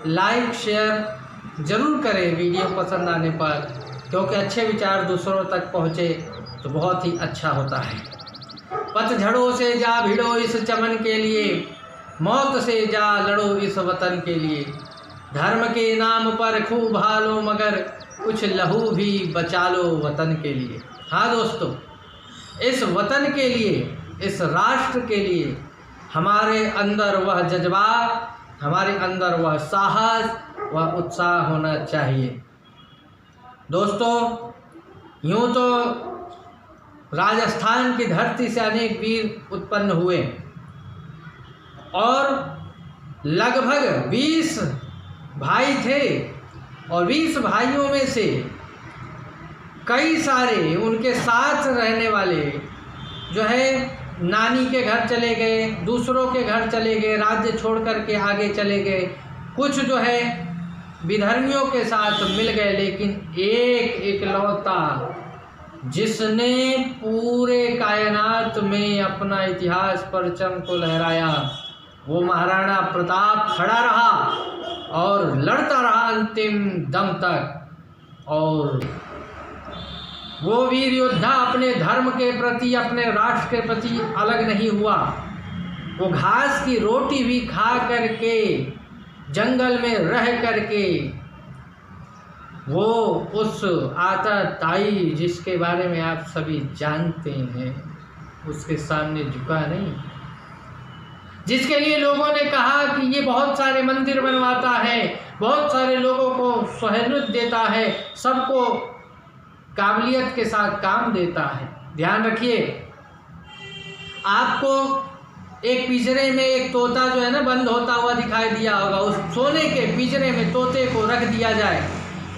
Like share ज़रूर करें video पसंद आने पर, क्योंकि अच्छे विचार दूसरों तक पहुँचे तो बहुत ही अच्छा होता है। पतझड़ों से जा भिड़ो इस चमन के लिए, मौत से जा लड़ो इस वतन के लिए। धर्म के नाम पर खूब हालो मगर कुछ लहू भी बचा लो वतन के लिए। हाँ दोस्तों, इस वतन के लिए, इस राष्ट्र के लिए हमारे अंदर वह जज्बात, हमारे अंदर वह साहस, वह उत्साह होना चाहिए। दोस्तों, यूँ तो राजस्थान की धरती से अनेक वीर उत्पन्न हुए और लगभग 20 भाई थे, और 20 भाइयों में से कई सारे उनके साथ रहने वाले जो है नानी के घर चले गए, दूसरों के घर चले गए, राज्य छोड़ करके आगे चले गए। कुछ जो है विधर्मियों के साथ मिल गए, लेकिन एक इकलौता जिसने पूरे कायनात में अपना इतिहास परचम को लहराया, वो महाराणा प्रताप खड़ा रहा और लड़ता रहा अंतिम दम तक। और वो वीर योद्धा अपने धर्म के प्रति, अपने राष्ट्र के प्रति अलग नहीं हुआ। वो घास की रोटी भी खा करके, जंगल में रह करके, वो उस आताताई जिसके बारे में आप सभी जानते हैं, उसके सामने झुका नहीं। जिसके लिए लोगों ने कहा कि ये बहुत सारे मंदिर बनवाता है, बहुत सारे लोगों को सहूलियत देता है, सबको काबिलियत के साथ काम देता है। ध्यान रखिए, आपको एक पिंजरे में एक तोता जो है ना बंद होता हुआ दिखाई दिया होगा। उस सोने के पिंजरे में तोते को रख दिया जाए,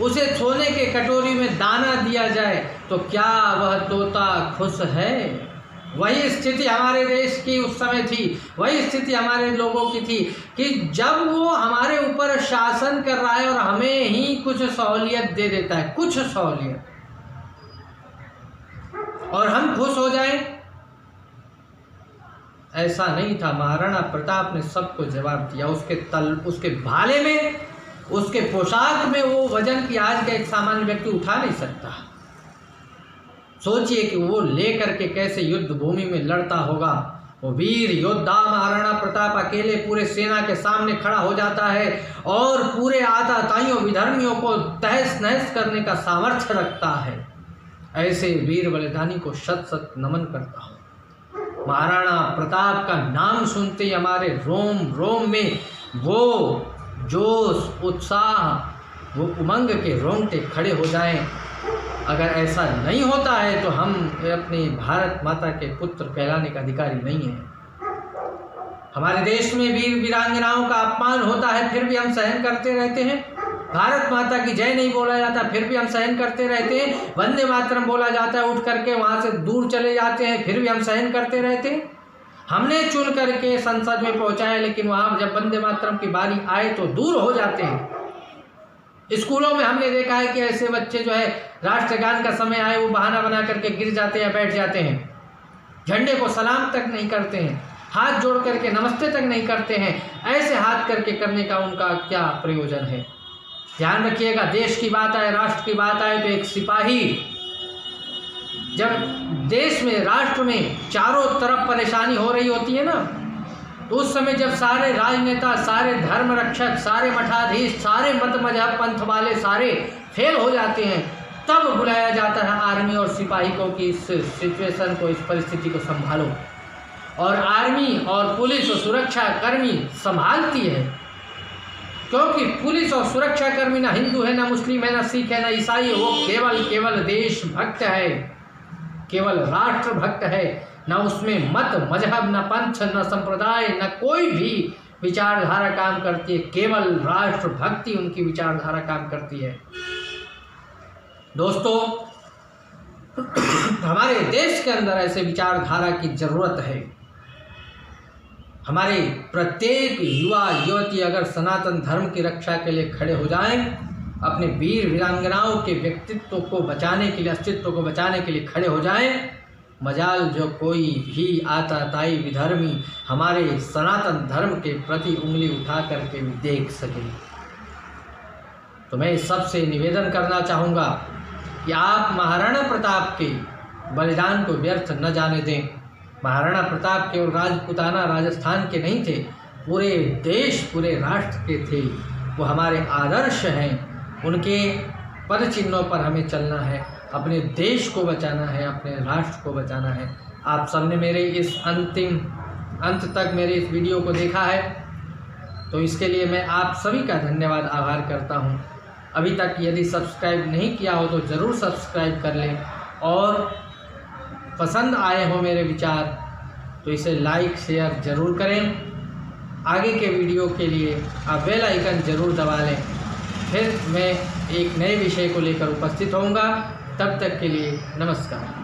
उसे सोने के कटोरी में दाना दिया जाए, तो क्या वह तोता खुश है? वही स्थिति हमारे देश की उस समय थी, वही स्थिति हमारे लोगों की थी कि जब वो हमारे ऊपर शासन कर रहा है और हमें ही कुछ सहूलियत दे देता है, कुछ सहूलियत, और हम खुश हो जाएं। ऐसा नहीं था। महाराणा प्रताप ने सबको जवाब दिया। उसके भाले में, उसके पोशाक में वो वजन की आज का एक सामान्य व्यक्ति उठा नहीं सकता। सोचिए कि वो लेकर के कैसे युद्ध भूमि में लड़ता होगा। वो वीर योद्धा महाराणा प्रताप अकेले पूरे सेना के सामने खड़ा हो जाता है और पूरे आताताइयों विधर्मियों को तहस नहस करने का सामर्थ्य रखता है। ऐसे वीर बलिदानी को शत शत नमन करता हूँ। महाराणा प्रताप का नाम सुनते ही हमारे रोम रोम में वो जोश, उत्साह, वो उमंग के रोंगटे खड़े हो जाएं। अगर ऐसा नहीं होता है तो हम अपने भारत माता के पुत्र कहलाने का अधिकारी नहीं हैं। हमारे देश में वीर वीरांगनाओं का अपमान होता है, फिर भी हम सहन करते रहते हैं। भारत माता की जय नहीं बोला जाता, फिर भी हम सहन करते रहते हैं। वंदे मातरम बोला जाता है, उठ करके वहाँ से दूर चले जाते हैं, फिर भी हम सहन करते रहते हैं। हमने चुन करके संसद में पहुँचाया, लेकिन वहाँ जब वंदे मातरम की बारी आए तो दूर हो जाते हैं। स्कूलों में हमने देखा है कि ऐसे बच्चे जो है राष्ट्रगान का समय आए वो बहाना बना करके गिर जाते हैं, बैठ जाते हैं, झंडे को सलाम तक नहीं करते हैं, हाथ जोड़ करके नमस्ते तक नहीं करते हैं। ऐसे हाथ करके करने का उनका क्या प्रयोजन है? ध्यान रखिएगा, देश की बात आए, राष्ट्र की बात आए तो एक सिपाही जब देश में, राष्ट्र में चारों तरफ परेशानी हो रही होती है ना, तो उस समय जब सारे राजनेता, सारे धर्म रक्षक, सारे मठाधीश, सारे मत मजहब पंथ वाले सारे फेल हो जाते हैं, तब बुलाया जाता है आर्मी और सिपाही को कि इस सिचुएशन को, इस परिस्थिति को संभालो। और आर्मी और पुलिस और सुरक्षा कर्मी संभालती है, क्योंकि पुलिस और सुरक्षा कर्मी ना हिंदू है, ना मुस्लिम है, ना सिख है, ना ईसाई है। वो केवल देशभक्त है, केवल राष्ट्रभक्त है। ना उसमें मत मजहब, न पंथ, न संप्रदाय, न कोई भी विचारधारा काम करती है। केवल राष्ट्रभक्ति उनकी विचारधारा काम करती है। दोस्तों, हमारे देश के अंदर ऐसे विचारधारा की जरूरत है। हमारे प्रत्येक युवा युवती अगर सनातन धर्म की रक्षा के लिए खड़े हो जाएं, अपने वीर वीरांगनाओं के व्यक्तित्व को बचाने के लिए, अस्तित्व को बचाने के लिए खड़े हो जाएं, मजाल जो कोई भी आताताई विधर्मी हमारे सनातन धर्म के प्रति उंगली उठा करके भी देख सके। तो मैं सबसे निवेदन करना चाहूँगा कि आप महाराणा प्रताप के बलिदान को व्यर्थ न जाने दें। महाराणा प्रताप केवल राजपूताना राजस्थान के नहीं थे, पूरे देश पूरे राष्ट्र के थे। वो हमारे आदर्श हैं, उनके पद चिन्हों पर हमें चलना है, अपने देश को बचाना है, अपने राष्ट्र को बचाना है। आप सबने मेरे इस अंत तक मेरे इस वीडियो को देखा है, तो इसके लिए मैं आप सभी का धन्यवाद आभार करता हूं। अभी तक यदि सब्सक्राइब नहीं किया हो तो ज़रूर सब्सक्राइब कर लें, और पसंद आए हो मेरे विचार तो इसे लाइक शेयर ज़रूर करें। आगे के वीडियो के लिए आप बेल आइकन ज़रूर दबा लें। फिर मैं एक नए विषय को लेकर उपस्थित होऊंगा। तब तक के लिए नमस्कार।